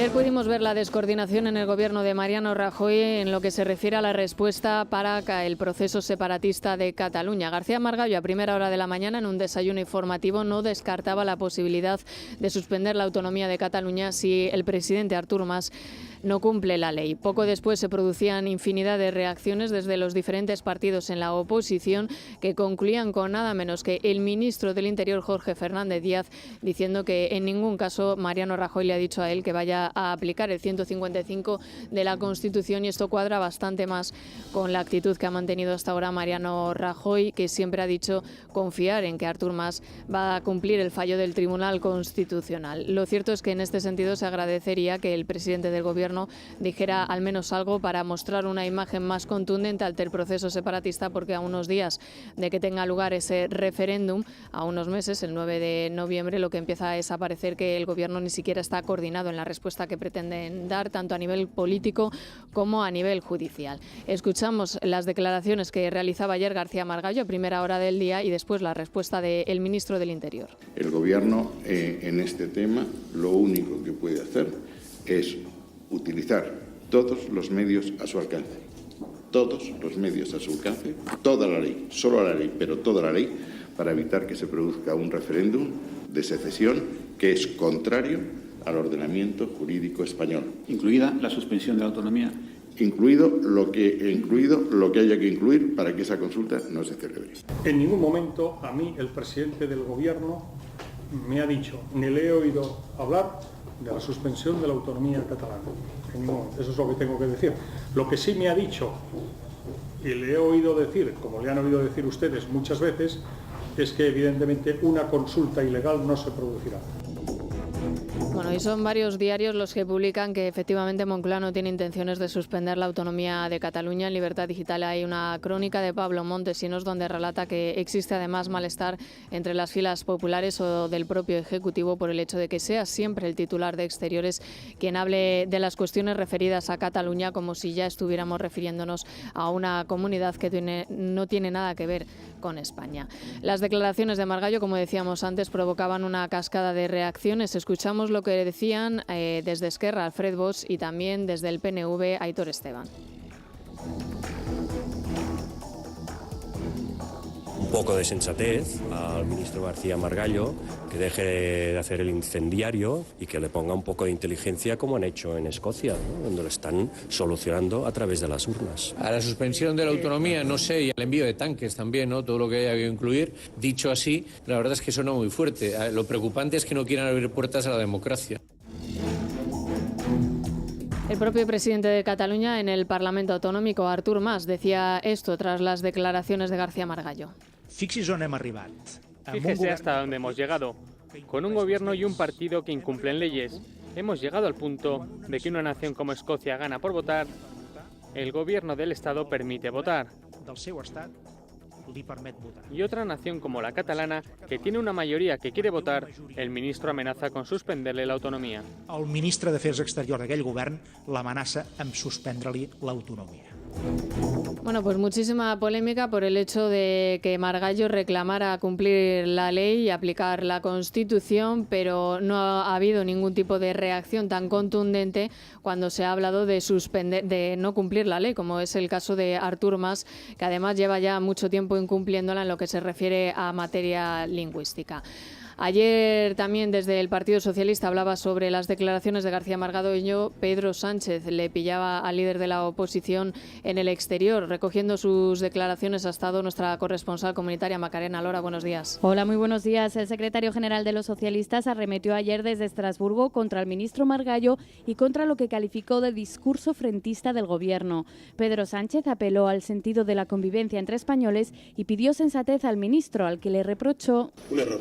Ayer pudimos ver la descoordinación en el gobierno de Mariano Rajoy en lo que se refiere a la respuesta para el proceso separatista de Cataluña. García Margallo, a primera hora de la mañana, en un desayuno informativo, no descartaba la posibilidad de suspender la autonomía de Cataluña si el presidente Artur Mas no cumple la ley. Poco después se producían infinidad de reacciones desde los diferentes partidos en la oposición, que concluían con nada menos que el ministro del Interior, Jorge Fernández Díaz, diciendo que en ningún caso Mariano Rajoy le ha dicho a él que vaya a aplicar el 155 de la Constitución, y esto cuadra bastante más con la actitud que ha mantenido hasta ahora Mariano Rajoy, que siempre ha dicho confiar en que Artur Mas va a cumplir el fallo del Tribunal Constitucional. Lo cierto es que en este sentido se agradecería que el presidente del Gobierno dijera al menos algo para mostrar una imagen más contundente ante el proceso separatista, porque a unos días de que tenga lugar ese referéndum, a unos meses, el 9 de noviembre, lo que empieza es a parecer que el Gobierno ni siquiera está coordinado en la respuesta que pretenden dar, tanto a nivel político como a nivel judicial. Escuchamos las declaraciones que realizaba ayer García Margallo a primera hora del día y después la respuesta del ministro del Interior. El Gobierno en este tema lo único que puede hacer es utilizar todos los medios a su alcance. Todos los medios a su alcance, toda la ley, solo la ley, pero toda la ley, para evitar que se produzca un referéndum de secesión que es contrario al ordenamiento jurídico español. Incluida la suspensión de la autonomía. Incluido lo que haya que incluir para que esa consulta no se celebre. En ningún momento a mí el presidente del Gobierno me ha dicho, ni le he oído hablar de la suspensión de la autonomía catalana. En ningún momento. Eso es lo que tengo que decir. Lo que sí me ha dicho, y le he oído decir, como le han oído decir ustedes muchas veces, es que evidentemente una consulta ilegal no se producirá. Bueno, y son varios diarios los que publican que efectivamente Moncloa no tiene intenciones de suspender la autonomía de Cataluña. En Libertad Digital hay una crónica de Pablo Montesinos donde relata que existe además malestar entre las filas populares o del propio Ejecutivo por el hecho de que sea siempre el titular de Exteriores quien hable de las cuestiones referidas a Cataluña, como si ya estuviéramos refiriéndonos a una comunidad que no tiene nada que ver con España. Las declaraciones de Margallo, como decíamos antes, provocaban una cascada de reacciones. Escuchamos lo que decían desde Esquerra Alfred Bosch y también desde el PNV Aitor Esteban. Un poco de sensatez al ministro García Margallo, que deje de hacer el incendiario y que le ponga un poco de inteligencia como han hecho en Escocia, ¿no? Donde lo están solucionando a través de las urnas. A la suspensión de la autonomía, no sé, y al envío de tanques también, ¿no? Todo lo que haya que incluir, dicho así, la verdad es que suena muy fuerte. Lo preocupante es que no quieran abrir puertas a la democracia. El propio presidente de Cataluña en el Parlamento Autonómico, Artur Mas, decía esto tras las declaraciones de García Margallo. Fíjese hasta dónde hemos llegado. Con un gobierno y un partido que incumplen leyes, hemos llegado al punto de que una nación como Escocia gana por votar, el gobierno del Estado permite votar. Y otra nación como la catalana, que tiene una mayoría que quiere votar, el ministro amenaza con suspenderle la autonomía. El ministre d'Afers Exteriors d'aquell govern l'amenaça amb suspendre-li l'autonomia. Bueno, pues muchísima polémica por el hecho de que Margallo reclamara cumplir la ley y aplicar la Constitución, pero no ha habido ningún tipo de reacción tan contundente cuando se ha hablado de no cumplir la ley, como es el caso de Artur Mas, que además lleva ya mucho tiempo incumpliéndola en lo que se refiere a materia lingüística. Ayer también desde el Partido Socialista hablaba sobre las declaraciones de García Margallo. Pedro Sánchez le pillaba al líder de la oposición en el exterior. Recogiendo sus declaraciones ha estado nuestra corresponsal comunitaria Macarena Lora. Buenos días. Hola, muy buenos días. El secretario general de los socialistas arremetió ayer desde Estrasburgo contra el ministro Margallo y contra lo que calificó de discurso frentista del gobierno. Pedro Sánchez apeló al sentido de la convivencia entre españoles y pidió sensatez al ministro, al que le reprochó un error.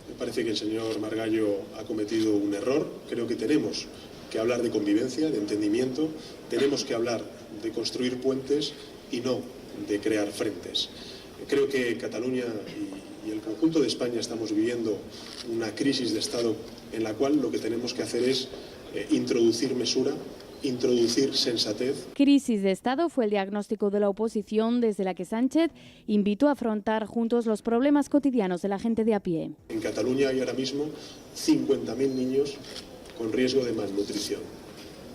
Me parece que el señor Margallo ha cometido un error. Creo que tenemos que hablar de convivencia, de entendimiento, tenemos que hablar de construir puentes y no de crear frentes. Creo que Cataluña y el conjunto de España estamos viviendo una crisis de Estado en la cual lo que tenemos que hacer es introducir mesura, introducir sensatez. Crisis de Estado fue el diagnóstico de la oposición, desde la que Sánchez invitó a afrontar juntos los problemas cotidianos de la gente de a pie. En Cataluña hay ahora mismo 50.000 niños con riesgo de malnutrición.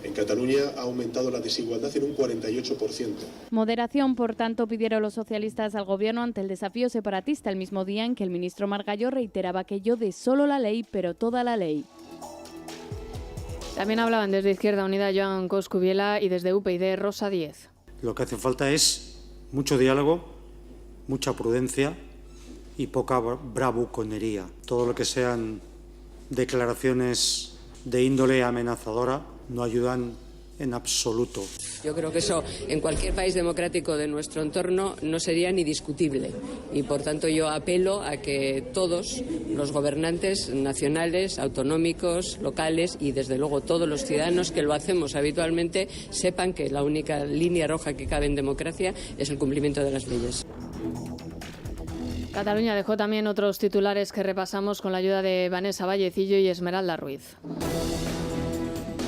En Cataluña ha aumentado la desigualdad en un 48%. Moderación, por tanto, pidieron los socialistas al Gobierno ante el desafío separatista, el mismo día en que el ministro Margallo reiteraba aquello de solo la ley, pero toda la ley. También hablaban desde Izquierda Unida Joan Coscubiela y desde UPyD Rosa Díez. Lo que hace falta es mucho diálogo, mucha prudencia y poca bravuconería. Todo lo que sean declaraciones de índole amenazadora no ayudan en absoluto. Yo creo que eso en cualquier país democrático de nuestro entorno no sería ni discutible y por tanto yo apelo a que todos los gobernantes nacionales, autonómicos, locales y desde luego todos los ciudadanos que lo hacemos habitualmente sepan que la única línea roja que cabe en democracia es el cumplimiento de las leyes. Cataluña dejó también otros titulares que repasamos con la ayuda de Vanessa Vallecillo y Esmeralda Ruiz.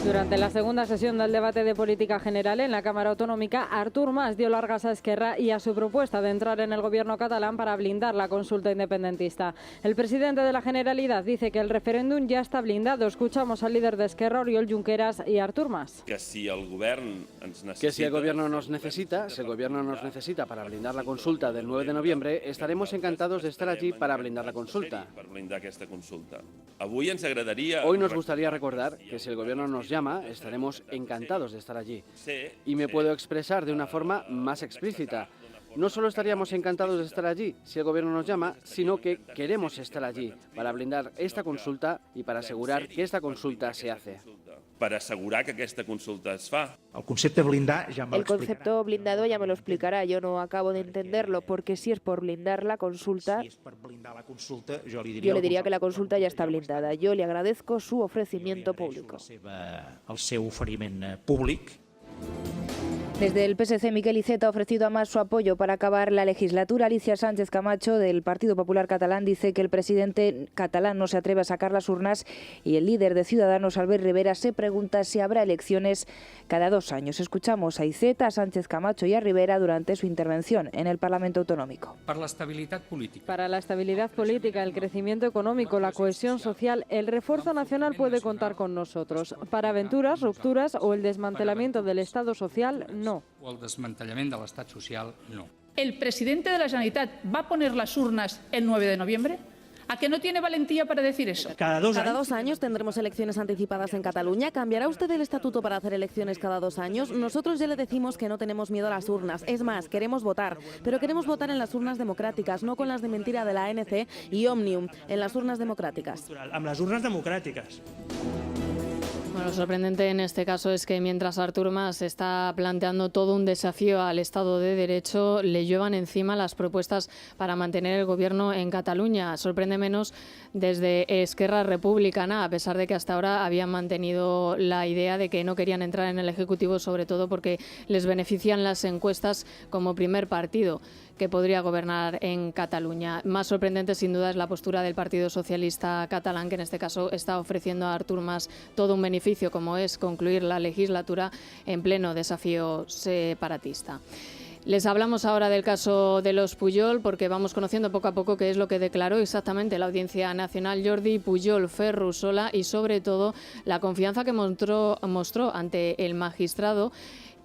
Durante la segunda sesión del debate de política general en la Cámara Autonómica, Artur Mas dio largas a Esquerra y a su propuesta de entrar en el gobierno catalán para blindar la consulta independentista. El presidente de la Generalitat dice que el referéndum ya está blindado. Escuchamos al líder de Esquerra, Oriol Junqueras, y a Artur Mas. Que si el gobierno nos necesita, si el gobierno nos necesita para blindar la consulta del 9 de noviembre, estaremos encantados de estar allí para blindar la consulta. Hoy nos gustaría recordar que si el gobierno nos llama, estaremos encantados de estar allí. Y me puedo expresar de una forma más explícita. No solo estaríamos encantados de estar allí si el gobierno nos llama, sino que queremos estar allí para blindar esta consulta y para asegurar que esta consulta se hace. Para asegurar que aquesta consulta es fa. El concepte blindar ja me El concepto blindado ya me lo explicará. Yo no acabo de entenderlo porque si es por blindar la consulta, yo le diría que la consulta ya está blindada. Yo le agradezco su ofrecimiento público. El seu oferiment públic. Desde el PSC, Miquel Iceta ha ofrecido a Mas su apoyo para acabar la legislatura. Alicia Sánchez Camacho, del Partido Popular Catalán, dice que el presidente catalán no se atreve a sacar las urnas y el líder de Ciudadanos, Albert Rivera, se pregunta si habrá elecciones cada 2 años. Escuchamos a Iceta, a Sánchez Camacho y a Rivera durante su intervención en el Parlamento Autonómico. Para la estabilidad política, el crecimiento económico, la cohesión social, el refuerzo nacional puede contar con nosotros. Para aventuras, rupturas o el desmantelamiento del Estado social, no. O el desmantellament de l'estat social, no. ¿El presidente de la Generalitat va a poner las urnas el 9 de noviembre? ¿A que no tiene valentía para decir eso? Cada 2 años tendremos elecciones anticipadas en Cataluña. ¿Cambiará usted el estatuto para hacer elecciones cada 2 años? Nosotros ya le decimos que no tenemos miedo a las urnas. Es más, queremos votar. Pero queremos votar en las urnas democráticas, no con las de mentira de la ANC y Òmnium, en las urnas democráticas. Amb les urnes democràtiques. Bueno, lo sorprendente en este caso es que mientras Artur Mas está planteando todo un desafío al Estado de Derecho, le lluevan encima las propuestas para mantener el gobierno en Cataluña. Sorprende menos desde Esquerra Republicana, a pesar de que hasta ahora habían mantenido la idea de que no querían entrar en el Ejecutivo, sobre todo porque les benefician las encuestas como primer partido que podría gobernar en Cataluña. Más sorprendente, sin duda, es la postura del Partido Socialista Catalán, que en este caso está ofreciendo a Artur Mas todo un beneficio, como es concluir la legislatura en pleno desafío separatista. Les hablamos ahora del caso de los Pujol, porque vamos conociendo poco a poco qué es lo que declaró exactamente la Audiencia Nacional Jordi Pujol Ferrusola y, sobre todo, la confianza que mostró ante el magistrado,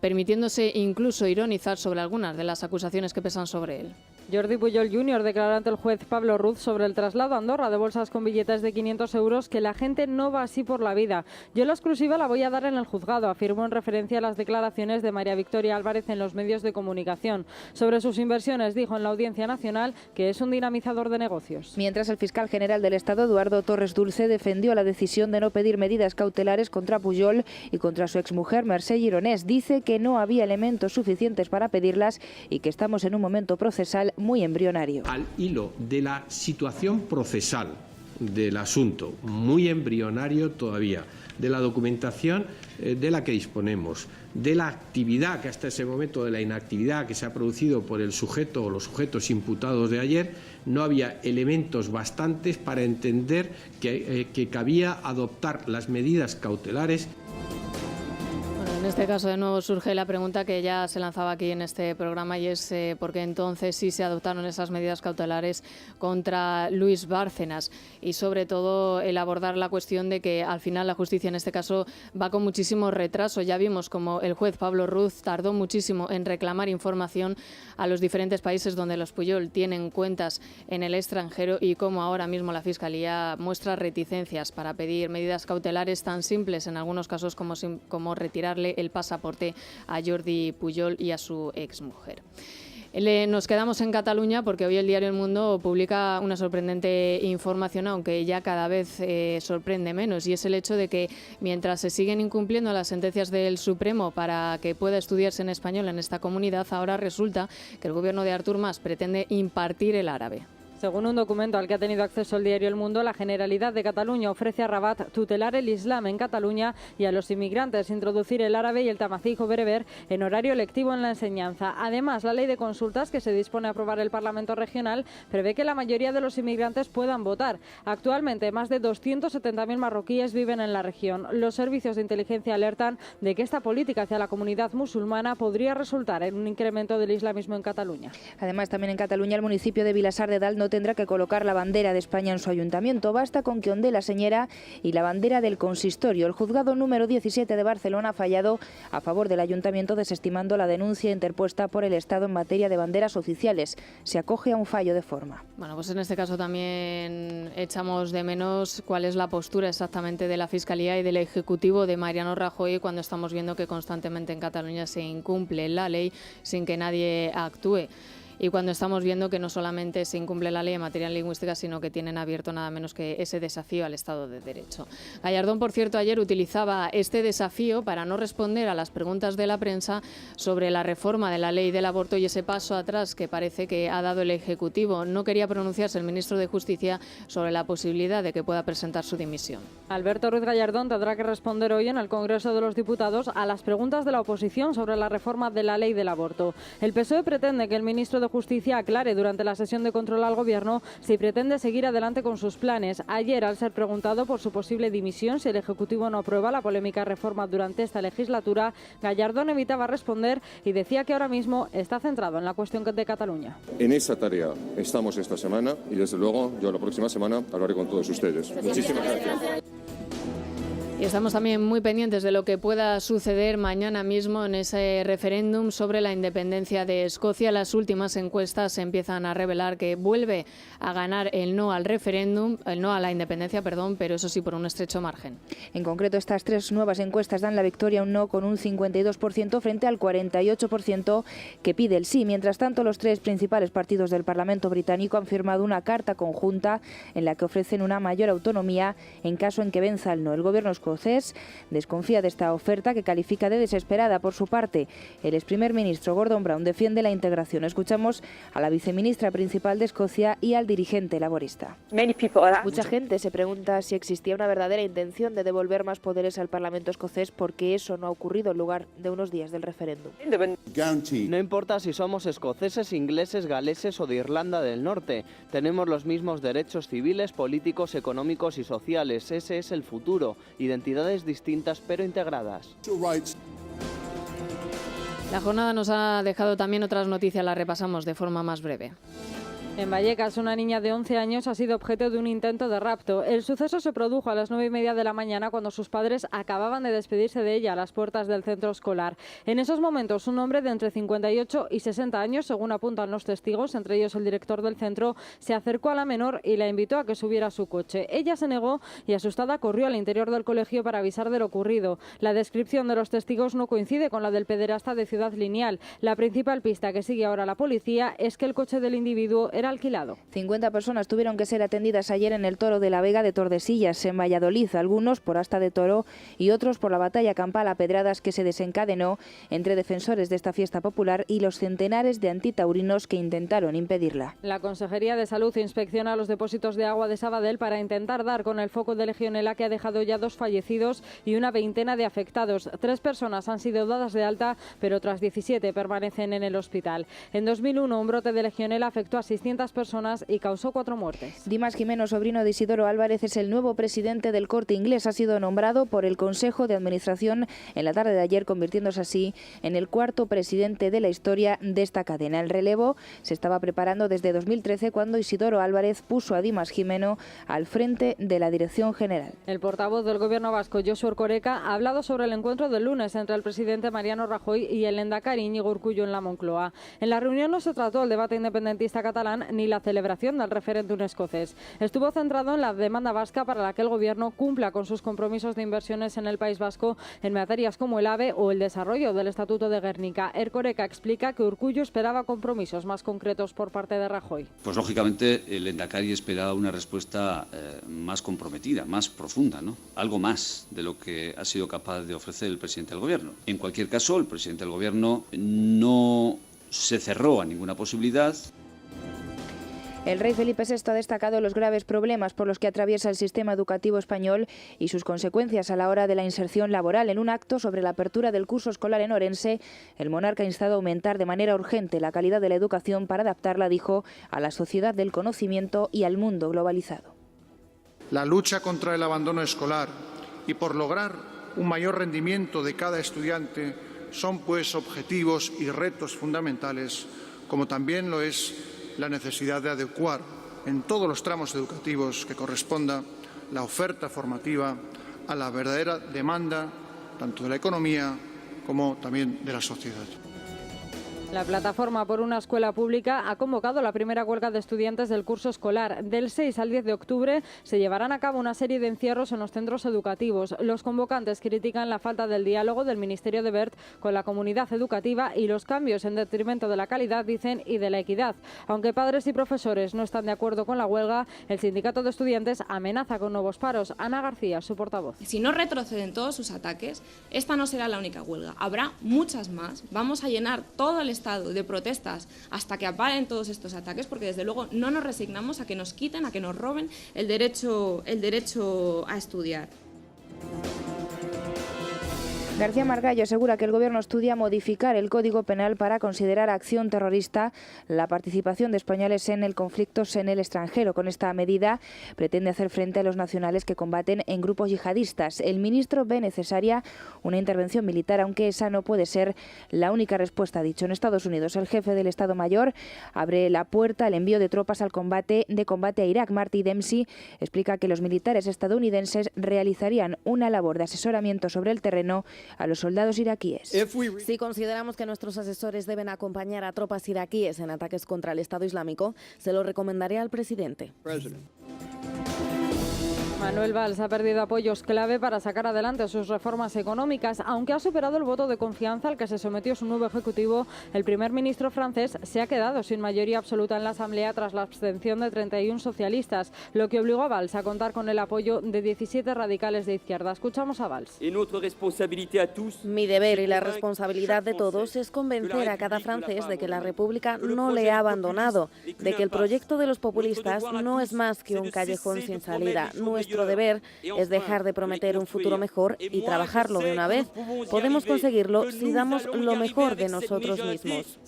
permitiéndose incluso ironizar sobre algunas de las acusaciones que pesan sobre él. Jordi Pujol Jr. declaró ante el juez Pablo Ruz sobre el traslado a Andorra de bolsas con billetes de 500 euros que la gente no va así por la vida. Yo la exclusiva la voy a dar en el juzgado, afirmó en referencia a las declaraciones de María Victoria Álvarez en los medios de comunicación. Sobre sus inversiones dijo en la Audiencia Nacional que es un dinamizador de negocios. Mientras el fiscal general del Estado, Eduardo Torres Dulce, defendió la decisión de no pedir medidas cautelares contra Pujol y contra su exmujer Mercè Gironès. Dice que no había elementos suficientes para pedirlas y que estamos en un momento procesal muy embrionario. Al hilo de la situación procesal del asunto, muy embrionario todavía, de la documentación de la que disponemos, de la actividad que hasta ese momento, de la inactividad que se ha producido por el sujeto o los sujetos imputados de ayer, no había elementos bastantes para entender que cabía adoptar las medidas cautelares. En este caso, de nuevo, surge la pregunta que ya se lanzaba aquí en este programa, y es por qué entonces sí se adoptaron esas medidas cautelares contra Luis Bárcenas, y sobre todo el abordar la cuestión de que al final la justicia en este caso va con muchísimo retraso. Ya vimos como el juez Pablo Ruz tardó muchísimo en reclamar información a los diferentes países donde los Pujol tienen cuentas en el extranjero, y como ahora mismo la Fiscalía muestra reticencias para pedir medidas cautelares tan simples en algunos casos como retirarle el pasaporte a Jordi Pujol y a su exmujer. Nos quedamos en Cataluña porque hoy el diario El Mundo publica una sorprendente información, aunque ya cada vez sorprende menos, y es el hecho de que mientras se siguen incumpliendo las sentencias del Supremo para que pueda estudiarse en español en esta comunidad, ahora resulta que el gobierno de Artur Mas pretende impartir el árabe. Según un documento al que ha tenido acceso el diario El Mundo, la Generalidad de Cataluña ofrece a Rabat tutelar el Islam en Cataluña y a los inmigrantes introducir el árabe y el tamazight o bereber en horario lectivo en la enseñanza. Además, la ley de consultas que se dispone a aprobar el Parlamento Regional prevé que la mayoría de los inmigrantes puedan votar. Actualmente, más de 270.000 marroquíes viven en la región. Los servicios de inteligencia alertan de que esta política hacia la comunidad musulmana podría resultar en un incremento del islamismo en Cataluña. Además, también en Cataluña, el municipio de Vilassar de Dalt no tendrá que colocar la bandera de España en su ayuntamiento. Basta con que ondee la señera y la bandera del consistorio. El juzgado número 17 de Barcelona ha fallado a favor del ayuntamiento, desestimando la denuncia interpuesta por el Estado en materia de banderas oficiales. Se acoge a un fallo de forma. Bueno, pues en este caso también echamos de menos cuál es la postura exactamente de la Fiscalía y del Ejecutivo de Mariano Rajoy cuando estamos viendo que constantemente en Cataluña se incumple la ley sin que nadie actúe. Y cuando estamos viendo que no solamente se incumple la ley en materia lingüística, sino que tienen abierto nada menos que ese desafío al Estado de Derecho. Gallardón, por cierto, ayer utilizaba este desafío para no responder a las preguntas de la prensa sobre la reforma de la ley del aborto y ese paso atrás que parece que ha dado el Ejecutivo. No quería pronunciarse el ministro de Justicia sobre la posibilidad de que pueda presentar su dimisión. Alberto Ruiz Gallardón tendrá que responder hoy en el Congreso de los Diputados a las preguntas de la oposición sobre la reforma de la ley del aborto. El PSOE pretende que el ministro de Justicia aclare durante la sesión de control al Gobierno si pretende seguir adelante con sus planes. Ayer, al ser preguntado por su posible dimisión si el Ejecutivo no aprueba la polémica reforma durante esta legislatura, Gallardón evitaba responder y decía que ahora mismo está centrado en la cuestión de Cataluña. En esa tarea estamos esta semana y, desde luego, yo la próxima semana hablaré con todos ustedes. Muchísimas gracias. Y estamos también muy pendientes de lo que pueda suceder mañana mismo en ese referéndum sobre la independencia de Escocia. Las últimas encuestas empiezan a revelar que vuelve a ganar el no al referéndum, el no a la independencia, pero eso sí por un estrecho margen. En concreto, estas tres nuevas encuestas dan la victoria a un no con un 52% frente al 48% que pide el sí. Mientras tanto, los tres principales partidos del Parlamento británico han firmado una carta conjunta en la que ofrecen una mayor autonomía en caso en que venza el no. El gobierno escocés desconfía de esta oferta, que califica de desesperada. Por su parte, el ex primer ministro Gordon Brown defiende la integración. Escuchamos a la viceministra principal de Escocia y al dirigente laborista. Mucha gente se pregunta si existía una verdadera intención de devolver más poderes al Parlamento escocés, porque eso no ha ocurrido en lugar de unos días del referéndum. No importa si somos escoceses, ingleses, galeses o de Irlanda del Norte. Tenemos los mismos derechos civiles, políticos, económicos y sociales. Ese es el futuro. Identidades distintas pero integradas. La jornada nos ha dejado también otras noticias, las repasamos de forma más breve. En Vallecas, una niña de 11 años ha sido objeto de un intento de rapto. El suceso se produjo a las 9:30 de la mañana cuando sus padres acababan de despedirse de ella a las puertas del centro escolar. En esos momentos, un hombre de entre 58 y 60 años, según apuntan los testigos, entre ellos el director del centro, se acercó a la menor y la invitó a que subiera a su coche. Ella se negó y, asustada, corrió al interior del colegio para avisar de lo ocurrido. La descripción de los testigos no coincide con la del pederasta de Ciudad Lineal. La principal pista que sigue ahora la policía es que el coche del individuo era alquilado. 50 personas tuvieron que ser atendidas ayer en el Toro de la Vega de Tordesillas, en Valladolid, algunos por asta de toro y otros por la batalla campal a pedradas que se desencadenó entre defensores de esta fiesta popular y los centenares de antitaurinos que intentaron impedirla. La Consejería de Salud inspecciona los depósitos de agua de Sabadell para intentar dar con el foco de Legionela, que ha dejado ya 2 fallecidos y una veintena de afectados. 3 personas han sido dadas de alta, pero otras 17 permanecen en el hospital. En 2001, un brote de Legionela afectó a 600 500 personas y causó 4 muertes. Dimas Jimeno, sobrino de Isidoro Álvarez, es el nuevo presidente del Corte Inglés. Ha sido nombrado por el Consejo de Administración en la tarde de ayer, convirtiéndose así en el 4º presidente de la historia de esta cadena. El relevo se estaba preparando desde 2013, cuando Isidoro Álvarez puso a Dimas Jimeno al frente de la dirección general. El portavoz del Gobierno vasco, Josu Erkoreka, ha hablado sobre el encuentro del lunes entre el presidente Mariano Rajoy y el lehendakari Íñigo Urkullu en la Moncloa. En la reunión no se trató el debate independentista catalán ni la celebración del referéndum escocés. Estuvo centrado en la demanda vasca para la que el Gobierno cumpla con sus compromisos de inversiones en el País Vasco en materias como el AVE o el desarrollo del Estatuto de Gernika. Erkoreka explica que Urkullu esperaba compromisos más concretos por parte de Rajoy. Pues lógicamente el lehendakari esperaba una respuesta más comprometida, más profunda, ¿no? Algo más de lo que ha sido capaz de ofrecer el presidente del Gobierno. En cualquier caso, el presidente del Gobierno no se cerró a ninguna posibilidad. El rey Felipe VI ha destacado los graves problemas por los que atraviesa el sistema educativo español y sus consecuencias a la hora de la inserción laboral. En un acto sobre la apertura del curso escolar en Orense, el monarca ha instado a aumentar de manera urgente la calidad de la educación para adaptarla, dijo, a la sociedad del conocimiento y al mundo globalizado. La lucha contra el abandono escolar y por lograr un mayor rendimiento de cada estudiante son, pues, objetivos y retos fundamentales, como también lo es la necesidad de adecuar en todos los tramos educativos que corresponda la oferta formativa a la verdadera demanda tanto de la economía como también de la sociedad. La plataforma por una escuela pública ha convocado la primera huelga de estudiantes del curso escolar. Del 6 al 10 de octubre se llevarán a cabo una serie de encierros en los centros educativos. Los convocantes critican la falta del diálogo del Ministerio de Wert con la comunidad educativa y los cambios en detrimento de la calidad, dicen, y de la equidad. Aunque padres y profesores no están de acuerdo con la huelga, el sindicato de estudiantes amenaza con nuevos paros. Ana García, su portavoz. Si no retroceden todos sus ataques, esta no será la única huelga. Habrá muchas más. Vamos a llenar todo el estado de protestas hasta que aparen todos estos ataques, porque desde luego no nos resignamos a que nos quiten, a que nos roben el derecho a estudiar. García Margallo asegura que el Gobierno estudia modificar el Código Penal para considerar acción terrorista la participación de españoles en el conflictos en el extranjero. Con esta medida pretende hacer frente a los nacionales que combaten en grupos yihadistas. El ministro ve necesaria una intervención militar, aunque esa no puede ser la única respuesta, ha dicho. En Estados Unidos, el jefe del Estado Mayor abre la puerta al envío de tropas al combate a Irak. Marty Dempsey explica que los militares estadounidenses realizarían una labor de asesoramiento sobre el terreno a los soldados iraquíes. Si consideramos que nuestros asesores deben acompañar a tropas iraquíes en ataques contra el Estado Islámico, se lo recomendaré al presidente. Manuel Valls ha perdido apoyos clave para sacar adelante sus reformas económicas. Aunque ha superado el voto de confianza al que se sometió su nuevo ejecutivo, el primer ministro francés se ha quedado sin mayoría absoluta en la Asamblea tras la abstención de 31 socialistas, lo que obligó a Valls a contar con el apoyo de 17 radicales de izquierda. Escuchamos a Valls. Mi deber y la responsabilidad de todos es convencer a cada francés de que la República no le ha abandonado, de que el proyecto de los populistas no es más que un callejón sin salida. Nuestro deber es dejar de prometer un futuro mejor y trabajarlo de una vez. Podemos conseguirlo si damos lo mejor de nosotros mismos.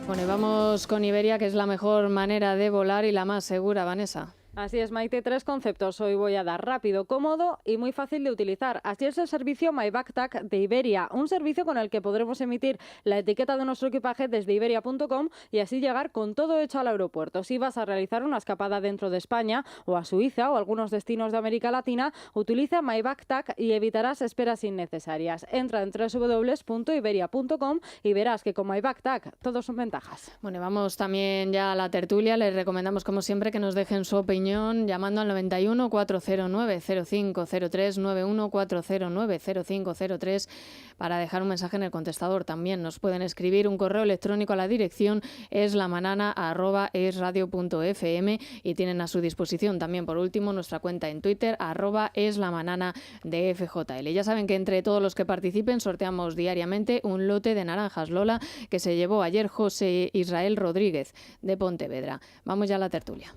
Bueno, y vamos con Iberia, que es la mejor manera de volar y la más segura, Vanessa. Así es, Maite, 3 conceptos hoy voy a dar: rápido, cómodo y muy fácil de utilizar. Así es el servicio MyBackTack de Iberia, un servicio con el que podremos emitir la etiqueta de nuestro equipaje desde iberia.com y así llegar con todo hecho al aeropuerto. Si vas a realizar una escapada dentro de España o a Suiza o algunos destinos de América Latina, utiliza MyBackTack y evitarás esperas innecesarias. Entra en www.iberia.com y verás que con MyBackTack todo son ventajas. Bueno, vamos también ya a la tertulia. Les recomendamos, como siempre, que nos dejen su opinión llamando al 91 409 0503, 91 409 0503 para dejar un mensaje en el contestador. También nos pueden escribir un correo electrónico a la dirección eslamanana@esradio.fm y tienen a su disposición también, por último, nuestra cuenta en Twitter @eslamanana_de_FJL. Ya saben que entre todos los que participen sorteamos diariamente un lote de naranjas Lola que se llevó ayer José Israel Rodríguez de Pontevedra. Vamos ya a la tertulia.